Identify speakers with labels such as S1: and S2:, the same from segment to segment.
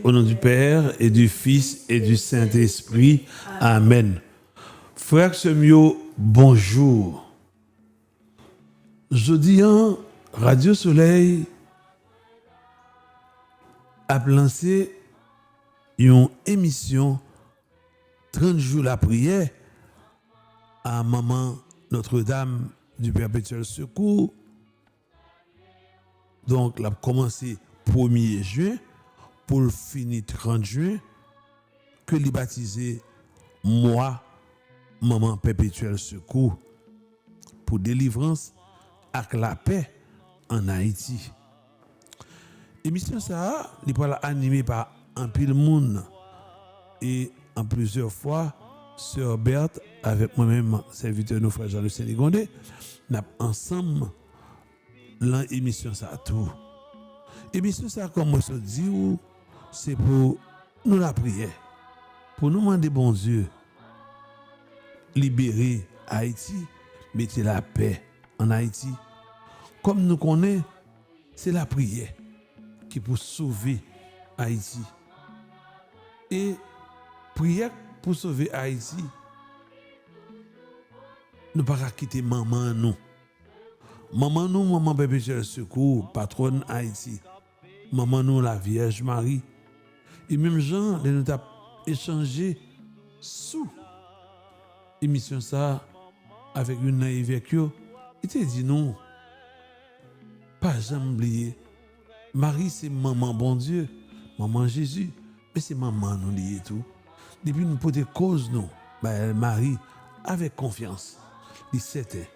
S1: Au nom du Père et du Fils et du Saint-Esprit. Amen. Frère Semio, bonjour. Jeudi, Radio Soleil a lancé une émission 30 jours la prière à Maman Notre-Dame du Perpétuel Secours. Donc, elle a commencé 1er juin pour le finir 30 juin, que l'y baptisé moi, Maman Perpétuel Secours, pour délivrance avec la paix en Haïti. L'émission ça, elle est animée par un pile monde et en plusieurs fois, Sœur Berthe, avec moi-même, serviteur de nos frères Jean-Luc Sénégondé, nous avons ensemble l'émission ça tout. L'émission ça, comme on se dit, c'est pour nous la prière, pour nous demander bon Dieu, libérer Haïti, mettre la paix en Haïti. Comme nous connaissons, c'est la prière qui peut sauver Haïti. Et prière pour sauver Haïti, nous ne pouvons pas quitter maman nous. Maman nous, Maman Perpétuel Secours, patronne Haïti. Maman nous, la Vierge Marie. Et même Jean, nous avons échangé sous l'émission ça avec une avec eux. Il te dit non, pas jamais oublier. Marie, c'est maman bon Dieu, maman Jésus, mais c'est maman nous lié tout. Depuis nous poser cause nous, Marie, avec confiance, il s'était,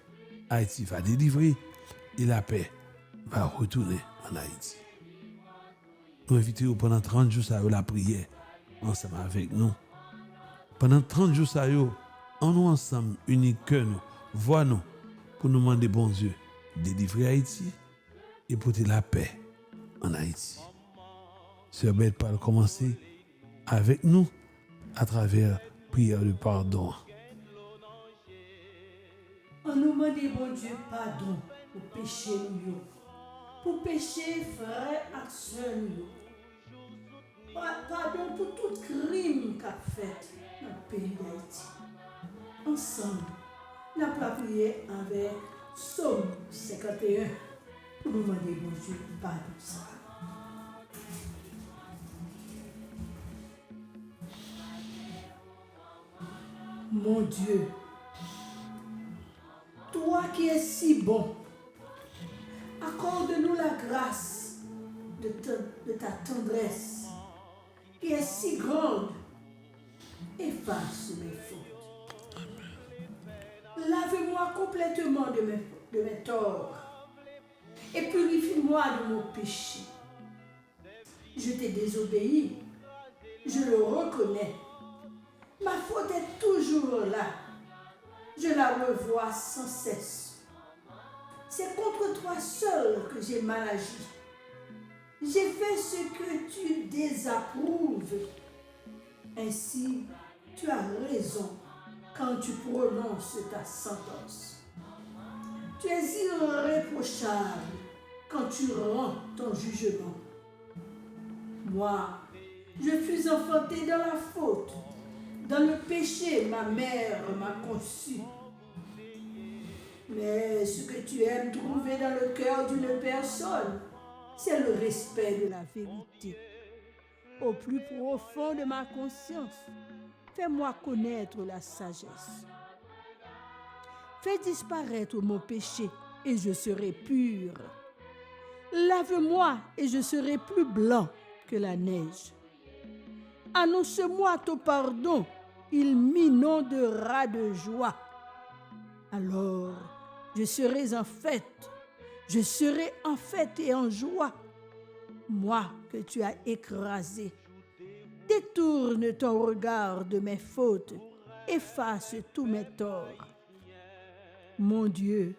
S1: Haïti va délivrer et la paix va retourner en Haïti. Nous invitons pendant 30 jours ça la prière ensemble avec nous. Pendant 30 jours ça en nous ensemble, unis que nous, voix nous, pour nous demander bon Dieu, délivrer Haïti et porter la paix en Haïti. Sœur Bête parle commencer avec nous à travers prière de pardon.
S2: On nous demande bon Dieu pardon pour pécher nous, pour pécher frères et sœurs nous. Pardon pour tout crime qu'a fait dans le pays d'Haïti. Ensemble, nous avons prié avec Psaume 51 pour nous demander bon Dieu pardon ça. Mon Dieu, toi qui es si bon, accorde-nous la grâce de ta tendresse, qui est si grande, efface mes fautes. Lave-moi complètement de mes torts et purifie-moi de mon péché. Je t'ai désobéi, je le reconnais. Ma faute est toujours là. Je la revois sans cesse. C'est contre toi seul que j'ai mal agi. J'ai fait ce que tu désapprouves. Ainsi, tu as raison quand tu prononces ta sentence. Tu es irréprochable quand tu rends ton jugement. Moi, je fus enfanté dans la faute. Dans le péché, ma mère m'a conçu. Mais ce que tu aimes trouver dans le cœur d'une personne, c'est le respect de la vérité. Au plus profond de ma conscience, fais-moi connaître la sagesse. Fais disparaître mon péché et je serai pur. Lave-moi et je serai plus blanc que la neige. Annonce-moi ton pardon, il m'inondera de joie. Alors, je serai en fête et en joie, moi que tu as écrasé. Détourne ton regard de mes fautes, efface tous mes torts. Mon Dieu,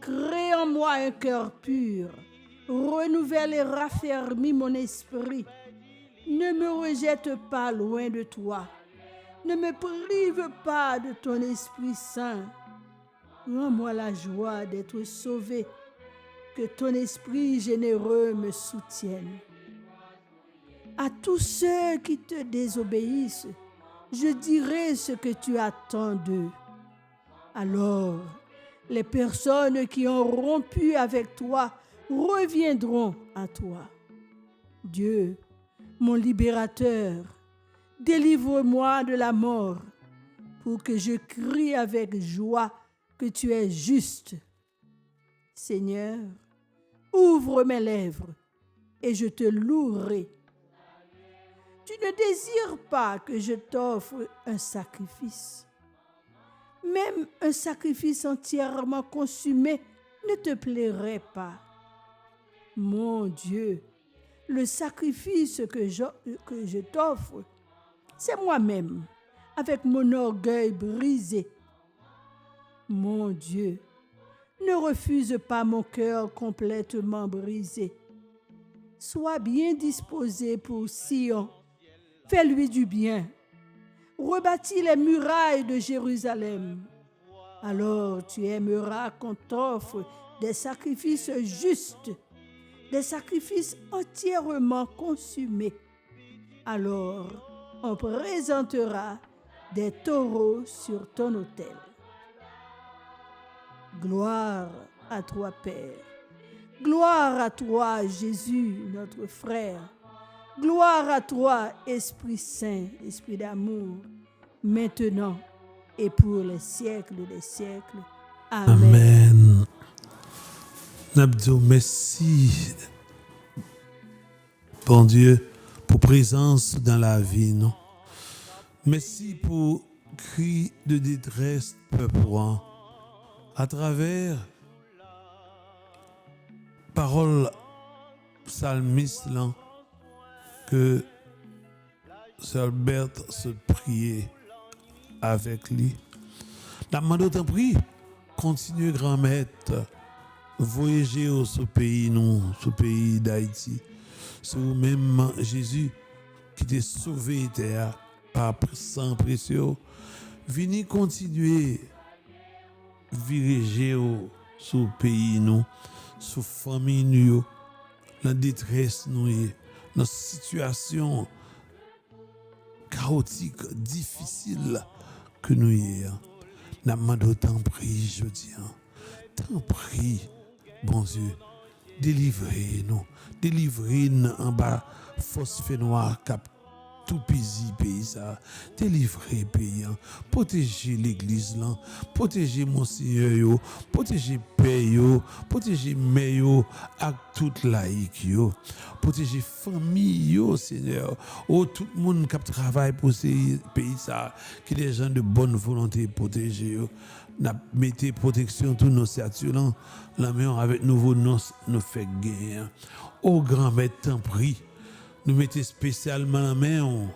S2: crée en moi un cœur pur, renouvelle et raffermis mon esprit. Ne me rejette pas loin de toi. Ne me prive pas de ton Esprit Saint. Rends-moi la joie d'être sauvé. Que ton esprit généreux me soutienne. À tous ceux qui te désobéissent, je dirai ce que tu attends d'eux. Alors, les personnes qui ont rompu avec toi reviendront à toi. Dieu, mon libérateur, délivre-moi de la mort pour que je crie avec joie que tu es juste. Seigneur, ouvre mes lèvres et je te louerai. Tu ne désires pas que je t'offre un sacrifice. Même un sacrifice entièrement consumé ne te plairait pas. Mon Dieu, le sacrifice que je t'offre, c'est moi-même, avec mon orgueil brisé. Mon Dieu, ne refuse pas mon cœur complètement brisé. Sois bien disposé pour Sion. Fais-lui du bien. Rebâtis les murailles de Jérusalem. Alors tu aimeras qu'on t'offre des sacrifices justes, des sacrifices entièrement consumés. Alors on présentera des taureaux sur ton autel. Gloire à toi, Père. Gloire à toi, Jésus, notre frère. Gloire à toi, Esprit Saint, Esprit d'amour, maintenant et pour les siècles des siècles. Amen.
S1: Amen. N'abdou, merci, bon Dieu, pour présence dans la vie, non? Merci pour cri de détresse peuple à travers parole psalmiste là, que Sœur Berthe se priait avec lui. La demande t'en prie, continue grand maître, voyager au ce pays nous, ce pays d'Haïti. C'est vous-même Jésus qui t'a sauvé terre par sang précieux. Venez continuer viriger sur le pays nous, sur la famille nous, la détresse nous, dans la situation chaotique, difficile que nous y avons. N'a demandé t'en prie, je dis, t'en prie, bon Dieu, délivrez-nous en bas, phosphé noir, cap tout pays ça, délivrer pays, protéger l'église là, protéger Monseigneur yo, protéger père yo, protéger mère yo, avec toute laïque yo, protéger famille yo, Seigneur, tout le monde qui travaille pour ces pays ça, qui des gens de bonne volonté protéger yo, n'a mettez protection tous nos statuts la main avec nouveau nous fait gagner. Ô grand maître, t'en prie. Nous mettons spécialement la main au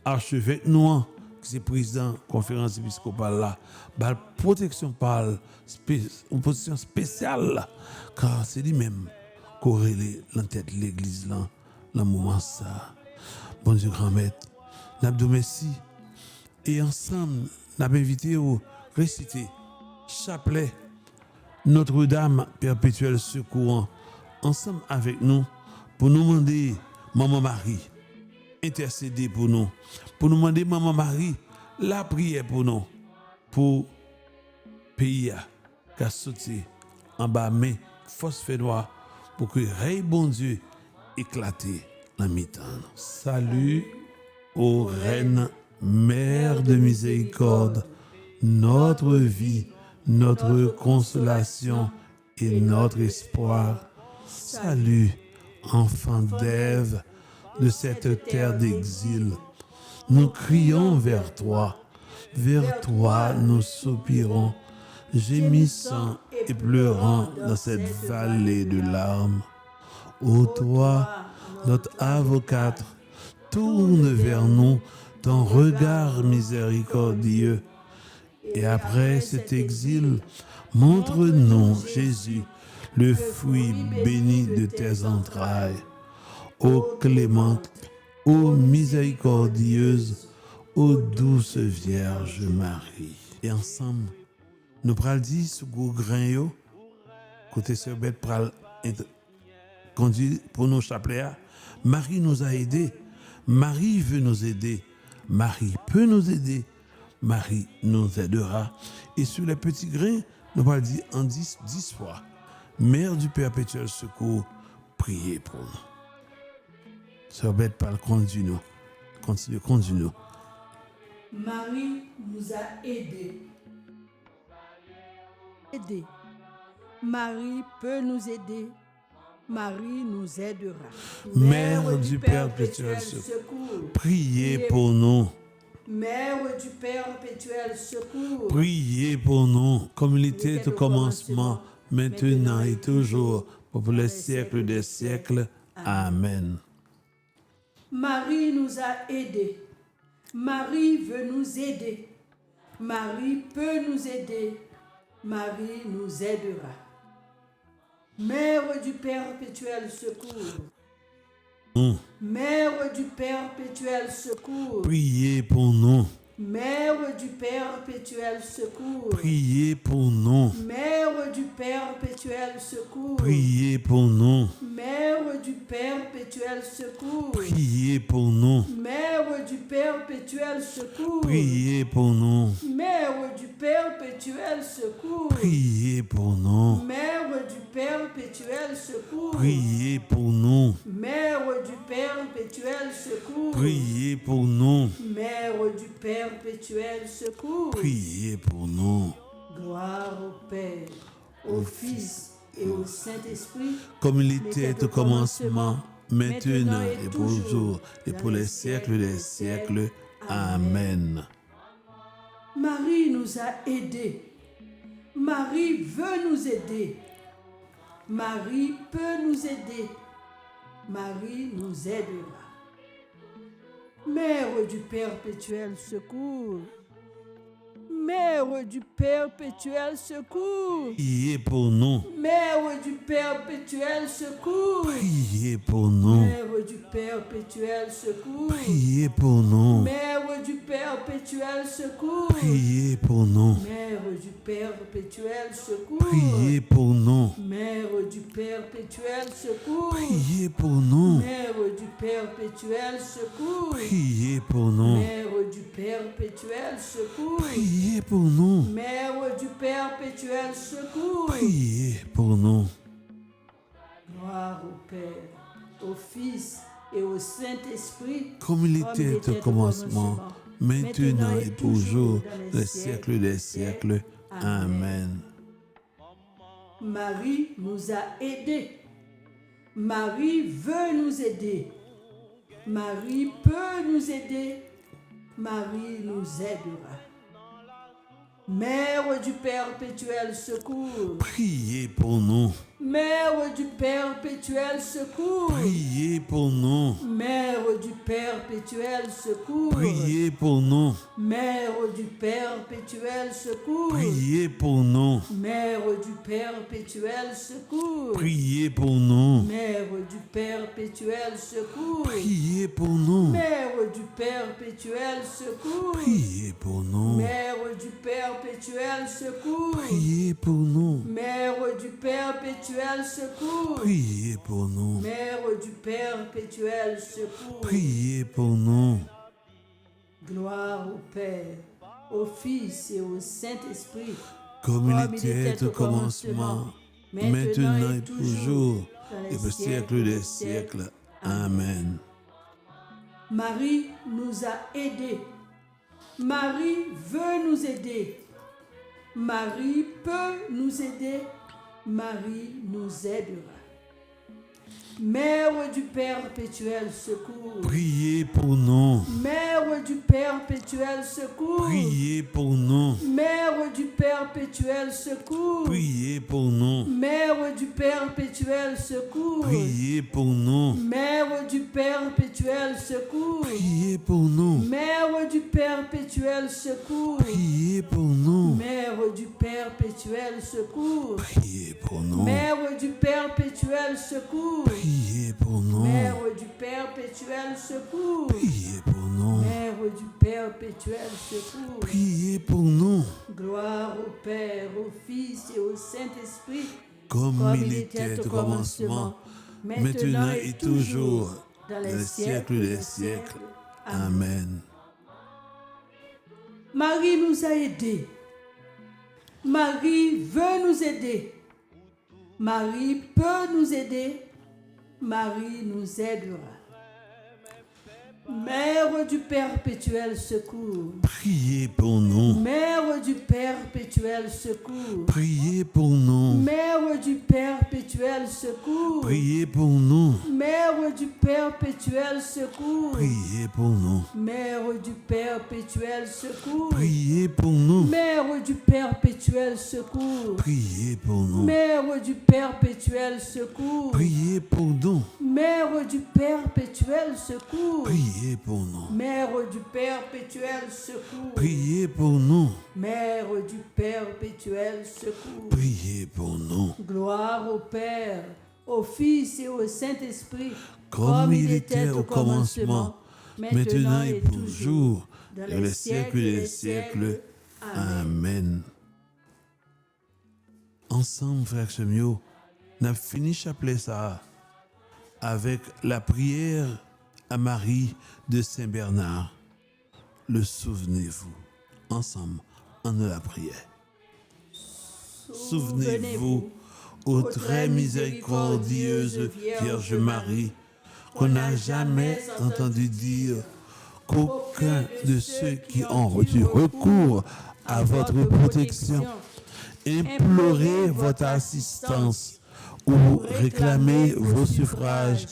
S1: archevêque noir, qui est président de la conférence épiscopale là, la protection par une position spéciale, car c'est lui-même qui aurait la tête de l'église là, dans le moment ça. Bon Dieu, grand maître, nous avons merci. Et ensemble, nous avons invité à réciter chapelet Notre-Dame perpétuelle secours, ensemble avec nous, pour nous demander Maman Marie, intercédez pour nous demander Maman Marie, la prière pour nous, pour pays qui a sauté en bas main, force fait noir, pour que Rey bon Dieu éclate la mi-temps. Salut ô Reine, Mère de miséricorde, notre vie, notre consolation et notre espoir. Salut, enfant d'Ève, de cette terre d'exil. Nous crions vers toi nous soupirons, gémissant et pleurant dans cette vallée de larmes. Ô toi, notre avocate, tourne vers nous ton regard miséricordieux. Et après cet exil, montre-nous, Jésus, le fruit béni de tes entrailles. Ô clémente, ô miséricordieuse, ô douce Vierge Marie. Et ensemble, nous pral dire ce gros grain yo, côté Sœur Bête pral conduire pour nos chapelets. Marie nous a aidés Marie veut nous aider. Marie peut nous aider. Marie nous aidera. Et sur les petits grains, nous allons dire en 10 fois. Mère du perpétuel secours, priez pour nous. Sœur Bête, parle, conduis-nous. Continue, conduis-nous.
S2: Marie nous a aidés. Marie peut nous aider. Marie nous aidera.
S1: Mère du perpétuel secours, priez pour nous.
S2: Mère du perpétuel secours,
S1: priez pour nous, comme il était au commencement, maintenant et toujours, pour les siècles des siècles. Amen.
S2: Marie nous a aidés. Marie veut nous aider. Marie peut nous aider. Marie nous aidera. Mère du perpétuel secours. Mère du perpétuel secours.
S1: Priez pour nous.
S2: Mère du perpétuel secours.
S1: Priez pour nous.
S2: Mère du perpétuel secours.
S1: Priez pour nous.
S2: Mère du perpétuel secours.
S1: Priez pour nous.
S2: Mère du perpétuel secours.
S1: Priez pour nous.
S2: Mère du perpétuel secours.
S1: Priez pour nous.
S2: Mère du perpétuel secours.
S1: Priez pour nous.
S2: Mère du perpétuel secours.
S1: Priez pour nous.
S2: Mère du perpétuel secours.
S1: Priez pour nous.
S2: Gloire au Père, au Fils et au Saint-Esprit,
S1: comme il était au commencement, maintenant et pour toujours, et pour les siècles des siècles. Amen.
S2: Marie nous a aidés. Marie veut nous aider. Marie peut nous aider. Marie nous aidera. Mère du perpétuel secours. Mère du perpétuel secours.
S1: Priez pour nous.
S2: Mère du perpétuel secours.
S1: Priez pour nous.
S2: Mère du perpétuel secours.
S1: Priez pour nous.
S2: Mère du perpétuel secours.
S1: Priez pour nous.
S2: Mère du perpétuel secours.
S1: Priez pour nous.
S2: Mère du perpétuel secours.
S1: Priez pour nous.
S2: Mère du perpétuel secours.
S1: Priez pour nous.
S2: Mère du perpétuel secours.
S1: Priez pour nous.
S2: Mère du perpétuel secours.
S1: Priez pour nous.
S2: Gloire au Père, au Fils et au Saint-Esprit,
S1: comme il était au commencement, maintenant et toujours, les siècles des siècles. Amen.
S2: Marie nous a aidés. Marie veut nous aider. Marie peut nous aider. Marie nous aidera. Mère du perpétuel secours.
S1: Priez pour nous.
S2: Mère du perpétuel secours.
S1: Priez pour nous.
S2: Mère du perpétuel secours.
S1: Priez pour nous.
S2: Mère du perpétuel secours.
S1: Priez pour nous.
S2: Mère du perpétuel secours.
S1: Priez pour nous.
S2: Mère du perpétuel secours.
S1: Priez pour nous.
S2: Mère du perpétuel secours.
S1: Priez pour nous.
S2: Mère du perpétuel secours.
S1: Priez pour nous.
S2: Mère du perpétuel secours.
S1: Priez pour nous.
S2: Mère du perpétuel secours.
S1: Priez pour nous.
S2: Gloire au Père, au Fils et au Saint-Esprit,
S1: comme il était au commencement, maintenant et toujours, et au siècle des siècles. Amen.
S2: Marie nous a aidés. Marie veut nous aider. Marie peut nous aider. Marie nous aidera. Mère du perpétuel secours.
S1: Priez pour nous.
S2: Mère du perpétuel secours.
S1: Priez pour nous.
S2: Mère du perpétuel secours.
S1: Priez pour nous.
S2: Mère du perpétuel secours.
S1: Priez pour nous.
S2: Mère du perpétuel secours.
S1: Priez pour nous.
S2: Mère du perpétuel secours.
S1: Priez pour nous.
S2: Mère du perpétuel secours.
S1: Priez pour nous.
S2: Mère du perpétuel secours.
S1: Priez pour nous.
S2: Mère du perpétuel secours.
S1: Priez pour nous.
S2: Mère du perpétuel secours.
S1: Priez pour nous.
S2: Gloire au Père, au Fils et au Saint-Esprit,
S1: comme il était au commencement, maintenant et toujours,
S2: dans
S1: les
S2: les
S1: siècles des siècles. Amen.
S2: Marie nous a aidés. Marie veut nous aider. Marie peut nous aider. Marie nous aidera. Mère du perpétuel secours.
S1: Priez pour nous.
S2: Mère du perpétuel secours.
S1: Priez pour nous.
S2: Mère du perpétuel secours.
S1: Priez pour nous.
S2: Mère du perpétuel secours.
S1: Priez pour nous.
S2: Mère du perpétuel secours.
S1: Priez pour nous.
S2: Mère du perpétuel secours.
S1: Priez pour nous.
S2: Mère du perpétuel secours.
S1: Priez pour nous.
S2: Mère du perpétuel secours.
S1: Priez pour nous.
S2: Mère du perpétuel secours.
S1: Priez pour nous.
S2: Mère du perpétuel secours.
S1: Priez pour nous.
S2: Gloire au Père, au Fils et au Saint-Esprit,
S1: Comme il était au commencement, maintenant et toujours, dans les siècles des siècles. Amen. Ensemble, frères et sœurs, nous avons fini chapelet ça avec la prière à Marie de Saint-Bernard. Le souvenez-vous. Ensemble, en la prière. Souvenez-vous, ô très miséricordieuse Vierge Marie, qu'on n'a jamais entendu dire qu'aucun de ceux qui ont reçu recours à votre protection, implorer votre assistance ou réclamer vos suffrages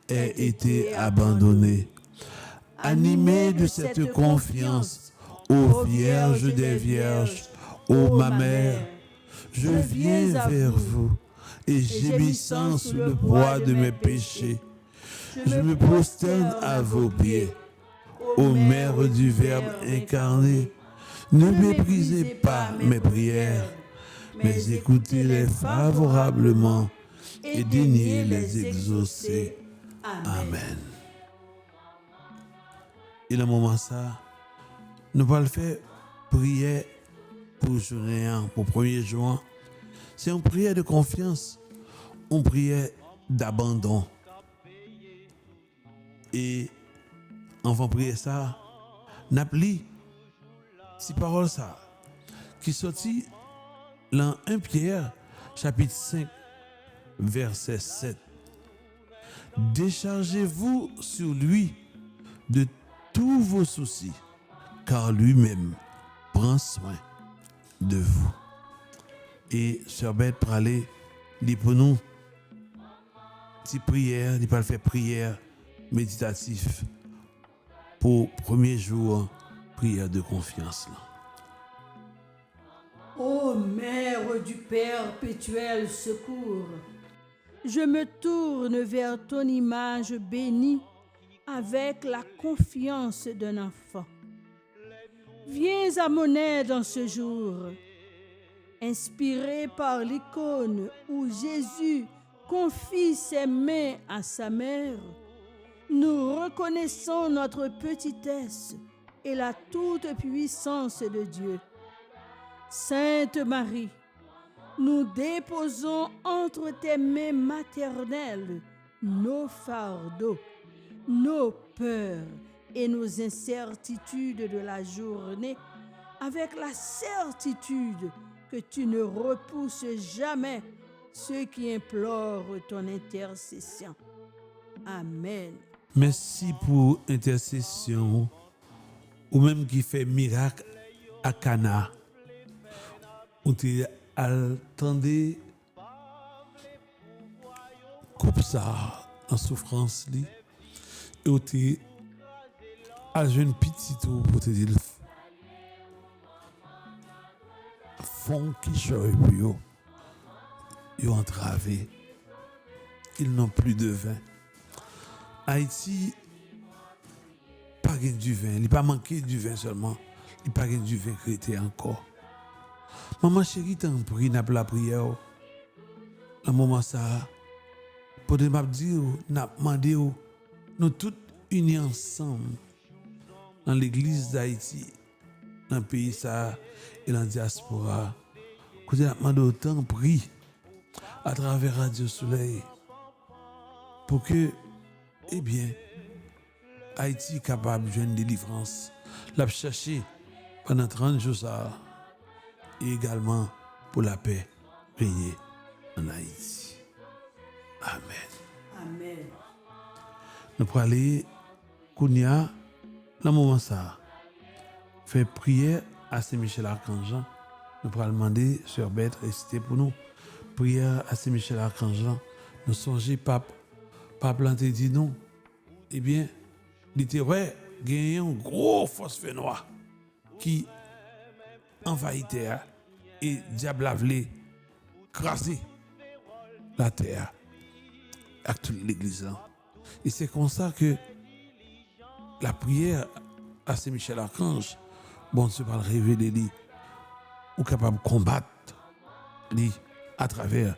S1: ait été abandonné. Animé de cette confiance, ô Vierge des Vierges, ô ma mère, je viens vers vous et gémissant sous le poids de mes péchés, je me prosterne à vos pieds. Ô Mère du Verbe incarné, ne méprisez pas mes prières, mais écoutez-les favorablement et daignez les exaucer. Amen. Et dans le moment ça, nous allons faire prière pour journée 1, pour 1er juin. C'est une prière de confiance, une prière d'abandon. Et on va prier ça, n'appli ces paroles ça, qui sortit dans 1 Pierre, chapitre 5, verset 7. Déchargez-vous sur lui de tous vos soucis, car lui-même prend soin de vous. Et Sœur Beth pour aller, dit pour nous, petite prière, il pas faire prière méditatif pour premier jour, prière de confiance.
S2: Ô Mère du perpétuel secours, je me tourne vers ton image bénie avec la confiance d'un enfant. Viens à mon aide en ce jour. Inspiré par l'icône où Jésus confie ses mains à sa mère, nous reconnaissons notre petitesse et la toute-puissance de Dieu. Sainte Marie, nous déposons entre tes mains maternelles nos fardeaux, nos peurs et nos incertitudes de la journée, avec la certitude que tu ne repousses jamais ceux qui implorent ton intercession. Amen.
S1: Merci pour l'intercession, ou même qui fait miracle à Cana. Où tu attendais comme ça en souffrance li, et où tu as jeune petit tout pour te dire fond qui choye pour yo entravé, ils n'ont plus de vin. Haïti pas gain du vin, il pas manqué du vin seulement, il pas gain du vin chrétien encore. Maman chérie, t'en prie, n'a pas la prière. Dans moment ça, pour de m'a dire, n'a demandé, nous tous unis ensemble dans l'église d'Haïti, dans le pays ça et dans la diaspora. Que n'a demandé autant prie à travers Radio Soleil pour que, eh bien, Haïti capable de jouer une délivrance. L'a cherché pendant 30 jours ça et également pour la paix régner en Haïti. Amen.
S2: Amen.
S1: Nous pourrons aller Kounia dans le moment ça faire prière à Saint-Michel Archange. Nous pourrons demander Sœur Bête réciter pour nous prière à Saint-Michel Archange. Nous songeons pape planté dit non. Eh bien, il était vrai, il y a un gros phosphé noir qui envahit terre et diable a voulu craser la terre avec toute l'église. Et c'est comme ça que la prière à Saint-Michel Archange, bon Dieu va le révéler, ou capable de combattre à travers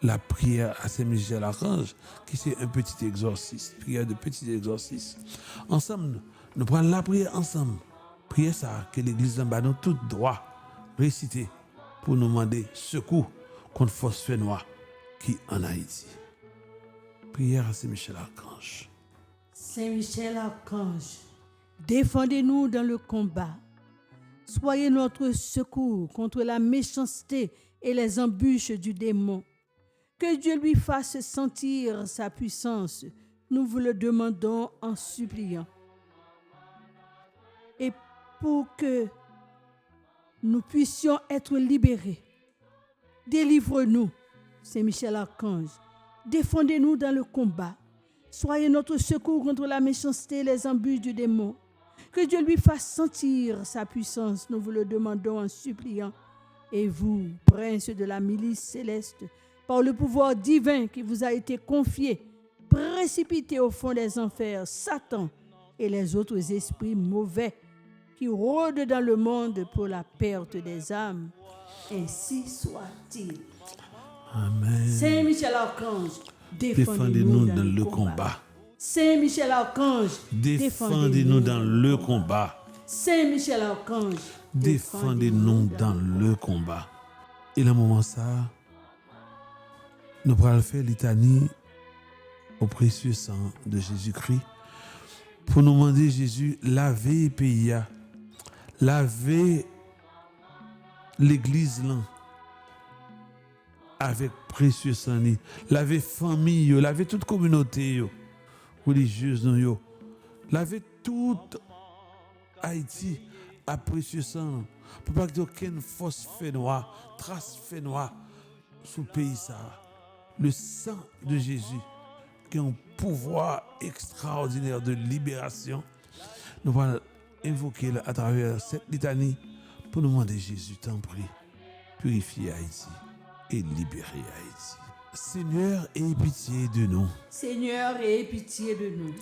S1: la prière à Saint-Michel Archange, qui c'est un petit exorcisme, prière de petit exorcisme. Ensemble, nous prenons la prière ensemble. Prière ça, que l'église en bas nous tout droit réciter pour nous demander secours contre phosphé noir qui en Haïti. Prière à Saint-Michel Archange.
S2: Saint-Michel Archange, défendez-nous dans le combat. Soyez notre secours contre la méchanceté et les embûches du démon. Que Dieu lui fasse sentir sa puissance, nous vous le demandons en suppliant. Et pour que nous puissions être libérés, délivre-nous, Saint-Michel Archange. Défendez-nous dans le combat. Soyez notre secours contre la méchanceté et les embûches du démon. Que Dieu lui fasse sentir sa puissance, nous vous le demandons en suppliant. Et vous, prince de la milice céleste, par le pouvoir divin qui vous a été confié, précipitez au fond des enfers Satan et les autres esprits mauvais qui rôdent dans le monde pour la perte des âmes. Ainsi soit-il.
S1: Amen.
S2: Saint-Michel Archange,
S1: Défendez-nous dans le combat.
S2: Saint-Michel Archange,
S1: Défendez-nous dans le combat.
S2: Saint-Michel Archange,
S1: Défendez-nous dans le combat. Et le moment ça, nous pourrons faire litanie au précieux sang de Jésus-Christ pour nous demander Jésus, lavez pays, lavez l'église là avec précieux sang, lavez famille, lavez toute communauté religieuse, lavez toute Haïti à précieux sang pour pas qu'il y ait aucune fausse fait noir, trace fait noir sous le pays ça. Le sang de Jésus qui a un pouvoir extraordinaire de libération. Nous allons invoquer à travers cette litanie pour nous demander Jésus, t'en prie, purifier Haïti et libérer Haïti. Seigneur, aie pitié de nous.
S2: Seigneur, aie pitié de nous.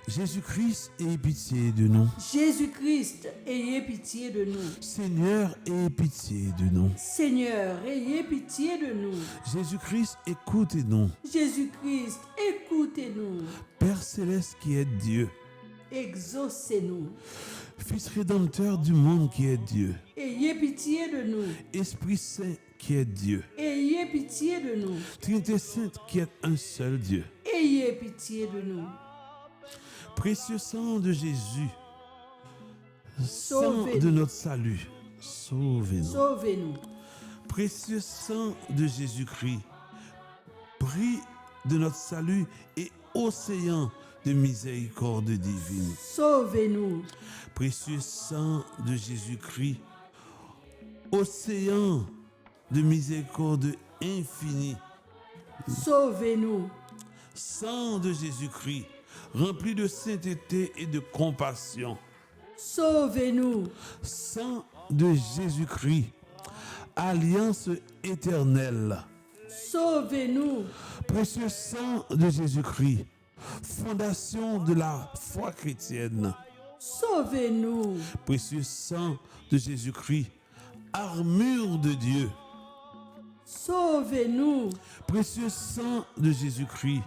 S1: Jésus-Christ, aie pitié de nous.
S2: Jésus-Christ, ayez pitié de nous.
S1: Seigneur, aie pitié de nous.
S2: Seigneur, ayez pitié de nous.
S1: Jésus-Christ, écoutez-nous.
S2: Jésus-Christ, écoutez-nous.
S1: Père céleste qui est Dieu.
S2: Exaucez-nous.
S1: Fils rédempteur du monde qui est Dieu.
S2: Ayez pitié de nous.
S1: Esprit Saint qui est Dieu.
S2: Ayez pitié de nous.
S1: Trinité Sainte qui est un seul Dieu.
S2: Ayez pitié de nous.
S1: Précieux sang de Jésus, sang
S2: Sauvez-nous.
S1: de notre salut, sauvez-nous.
S2: Sauvez-nous.
S1: Précieux sang de Jésus-Christ, prix de notre salut et océan de miséricorde divine.
S2: Sauvez-nous.
S1: Précieux sang de Jésus-Christ, océan de miséricorde infinie.
S2: Sauvez-nous.
S1: Sang de Jésus-Christ, rempli de sainteté et de compassion.
S2: Sauvez-nous.
S1: Sang de Jésus-Christ, alliance éternelle.
S2: Sauvez-nous.
S1: Précieux sang de Jésus-Christ, fondation de la foi chrétienne.
S2: Sauvez-nous.
S1: Précieux sang de Jésus-Christ, armure de Dieu.
S2: Sauvez-nous.
S1: Précieux sang de Jésus-Christ,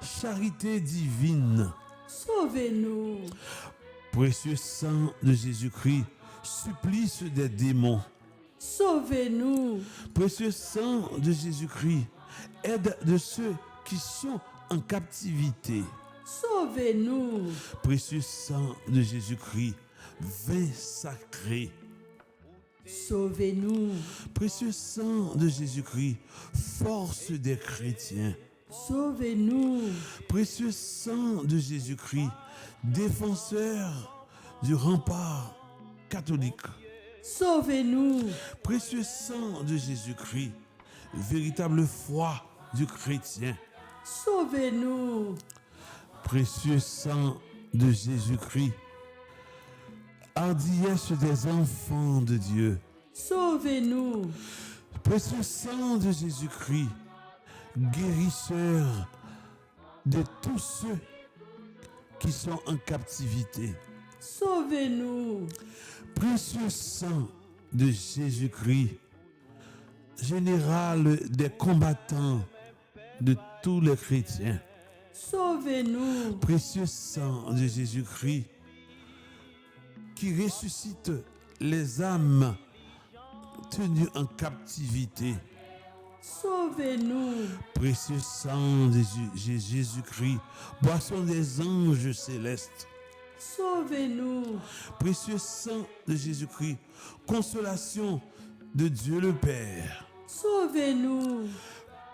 S1: charité divine.
S2: Sauvez-nous.
S1: Précieux sang de Jésus-Christ, supplice des démons.
S2: Sauvez-nous.
S1: Précieux sang de Jésus-Christ, aide de ceux qui sont en captivité.
S2: Sauvez-nous.
S1: Précieux sang de Jésus-Christ, vin sacré.
S2: Sauvez-nous.
S1: Précieux sang de Jésus-Christ, force des chrétiens.
S2: Sauvez-nous.
S1: Précieux sang de Jésus-Christ, défenseur du rempart catholique.
S2: Sauvez-nous.
S1: Précieux sang de Jésus-Christ, véritable foi du chrétien.
S2: Sauvez-nous.
S1: Précieux sang de Jésus-Christ, hardiesse des enfants de Dieu.
S2: Sauvez-nous.
S1: Précieux sang de Jésus-Christ, guérisseur de tous ceux qui sont en captivité.
S2: Sauvez-nous.
S1: Précieux sang de Jésus-Christ, général des combattants de tous les chrétiens.
S2: Sauvez-nous.
S1: Précieux sang de Jésus-Christ, qui ressuscite les âmes tenues en captivité.
S2: Sauvez-nous.
S1: Précieux sang de Jésus-Christ, boisson des anges célestes.
S2: Sauvez-nous.
S1: Précieux sang de Jésus-Christ, consolation de Dieu le Père.
S2: Sauvez-nous.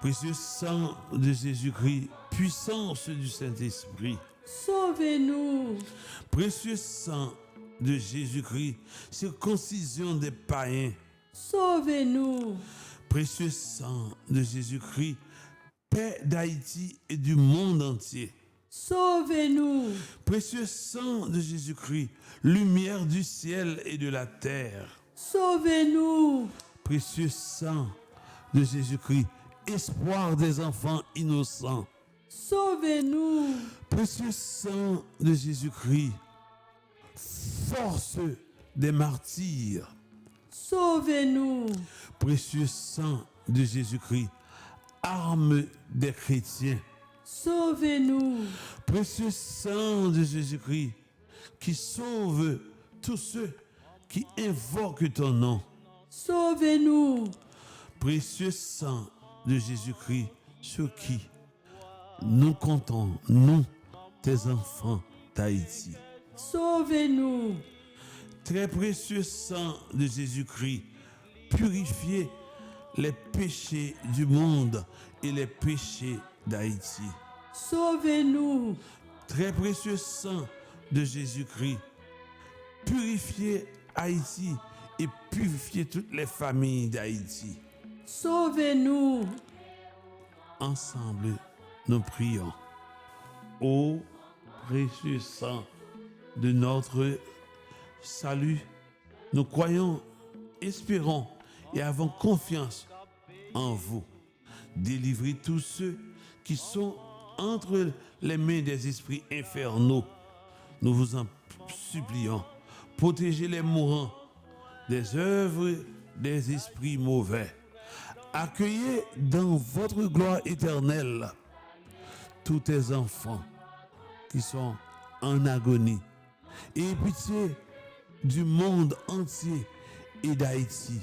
S1: Précieux sang de Jésus-Christ, puissance du Saint-Esprit.
S2: Sauvez-nous.
S1: Précieux sang de Jésus-Christ, circoncision des païens.
S2: Sauvez-nous.
S1: Précieux sang de Jésus-Christ, paix d'Haïti et du monde entier.
S2: Sauvez-nous.
S1: Précieux sang de Jésus-Christ, lumière du ciel et de la terre.
S2: Sauvez-nous.
S1: Précieux sang de Jésus-Christ, espoir des enfants innocents.
S2: Sauvez-nous.
S1: Précieux sang de Jésus-Christ, force des martyrs.
S2: Sauvez-nous.
S1: Précieux sang de Jésus-Christ, arme des chrétiens.
S2: Sauvez-nous.
S1: Précieux sang de Jésus-Christ, qui sauve tous ceux qui invoquent ton nom.
S2: Sauvez-nous.
S1: Précieux sang de Jésus-Christ, sur qui nous comptons, nous, tes enfants d'Haïti.
S2: Sauvez-nous.
S1: Très précieux sang de Jésus-Christ, purifiez les péchés du monde et les péchés d'Haïti.
S2: Sauvez-nous.
S1: Très précieux sang de Jésus-Christ, purifiez Haïti et purifiez toutes les familles d'Haïti.
S2: Sauvez-nous.
S1: Ensemble, nous prions. Ô précieux sang de notre salut, nous croyons, espérons et avons confiance en vous. Délivrez tous ceux qui sont entre les mains des esprits infernaux. Nous vous en supplions. Protégez les mourants des œuvres des esprits mauvais. Accueillez dans votre gloire éternelle tous tes enfants qui sont en agonie. Et pitié du monde entier et d'Haïti.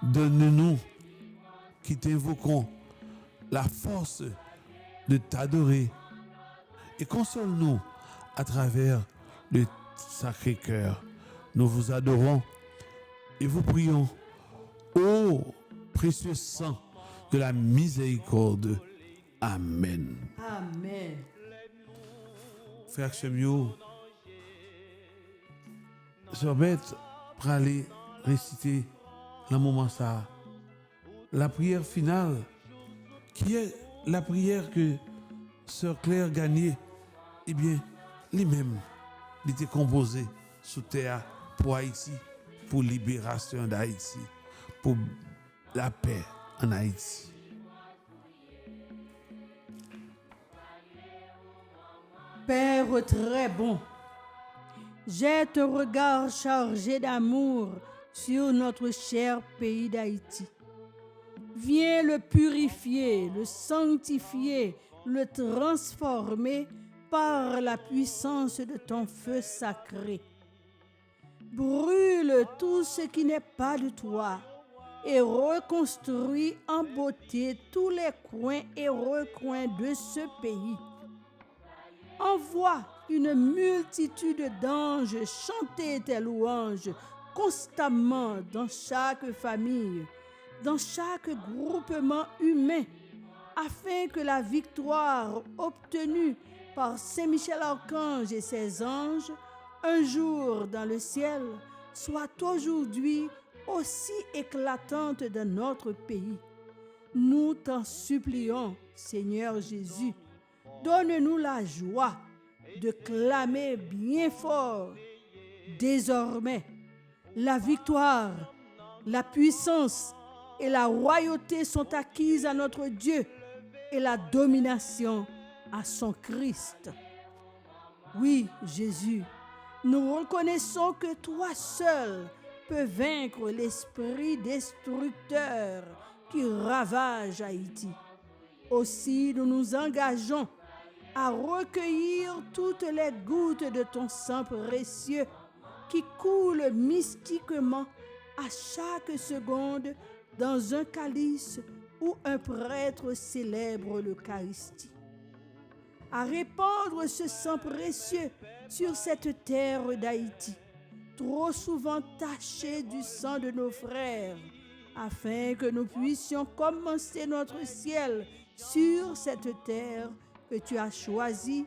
S1: Donne-nous qui t'invoquons la force de t'adorer et console-nous à travers le Sacré-Cœur. Nous vous adorons et vous prions. Ô précieux sang de la miséricorde. Amen.
S2: Amen.
S1: Frère Chemio, Sœur Beth, pour aller réciter le moment ça, la prière finale, qui est la prière que Sœur Claire Gagné, eh bien, lui-même, il était composé sous terre pour Haïti, pour libération d'Haïti, pour la paix en Haïti.
S2: Père très bon, jette un regard chargé d'amour sur notre cher pays d'Haïti. Viens le purifier, le sanctifier, le transformer par la puissance de ton feu sacré. Brûle tout ce qui n'est pas de toi et reconstruis en beauté tous les coins et recoins de ce pays. envoie une multitude d'anges chanter tes louanges constamment dans chaque famille, dans chaque groupement humain, afin que la victoire obtenue par Saint Michel Archange et ses anges un jour dans le ciel soit aujourd'hui aussi éclatante dans notre pays. Nous t'en supplions, Seigneur Jésus, donne-nous la joie de clamer bien fort. Désormais, la victoire, la puissance et la royauté sont acquises à notre Dieu et la domination à son Christ. Oui, Jésus, nous reconnaissons que toi seul peux vaincre l'esprit destructeur qui ravage Haïti. Aussi, nous nous engageons à recueillir toutes les gouttes de ton sang précieux qui coulent mystiquement à chaque seconde dans un calice où un prêtre célèbre l'Eucharistie. À répandre ce sang précieux sur cette terre d'Haïti, trop souvent tachée du sang de nos frères, afin que nous puissions commencer notre ciel sur cette terre que tu as choisie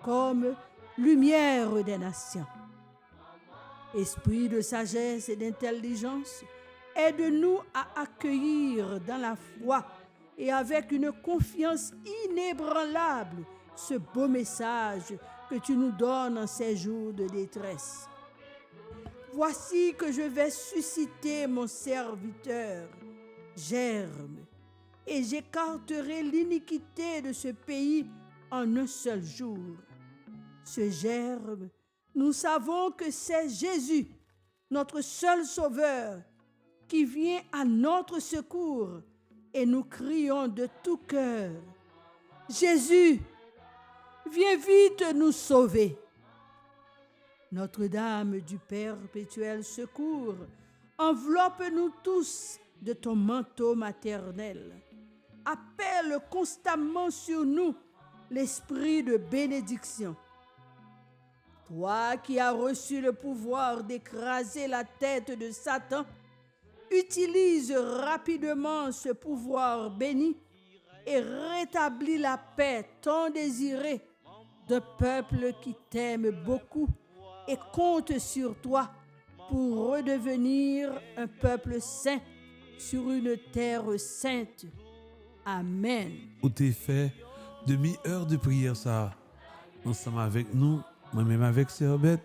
S2: comme lumière des nations. Esprit de sagesse et d'intelligence, aide-nous à accueillir dans la foi et avec une confiance inébranlable ce beau message que tu nous donnes en ces jours de détresse. Voici que je vais susciter mon serviteur, Germe, et j'écarterai l'iniquité de ce pays en un seul jour. Ce Germe, nous savons que c'est Jésus, notre seul Sauveur, qui vient à notre secours, et nous crions de tout cœur: Jésus, viens vite nous sauver. Notre-Dame du perpétuel secours, enveloppe-nous tous de ton manteau maternel. Appelle constamment sur nous l'esprit de bénédiction. Toi qui as reçu le pouvoir d'écraser la tête de Satan, utilise rapidement ce pouvoir béni et rétablis la paix tant désirée d'un peuple qui t'aime beaucoup et compte sur toi pour redevenir un peuple saint sur une terre sainte. Amen.
S1: Où t'es fait demi-heure de prière ça ensemble avec nous, moi-même avec Serbette.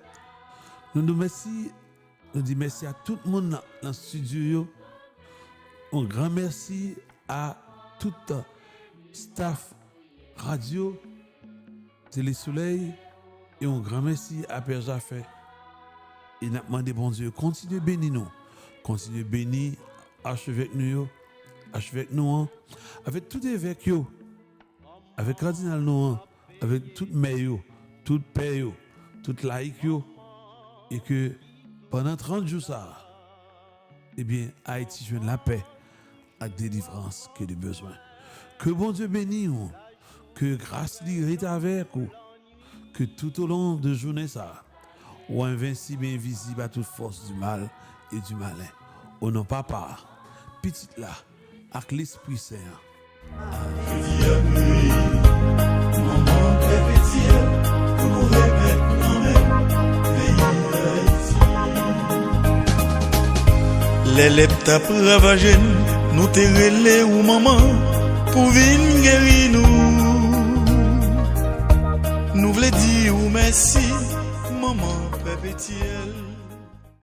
S1: Nous disons merci à tout le monde dans le studio. Un grand merci à tout staff radio Télé Soleil et un grand merci à Père Jaffé. Et nous demandons bon Dieu, continuez à bénir nous, continuez à bénir archevêque nous, avec tout évêque, avec cardinal nous, avec tout maire, tout père, tout laïc, et que pendant 30 jours ça, eh bien Haïti joue la paix avec délivrance que des besoins. Que bon Dieu bénisse, que grâce lui est avec vous, que tout au long de journée ça, ou invincible et invisible à toute force du mal et du malin. Au nom papa, petite là, avec l'Esprit Saint.
S3: Les leptap ravagen, nous te relais ou maman, pour venir guérir nous. Nous voulons dire merci, maman perpétuelle.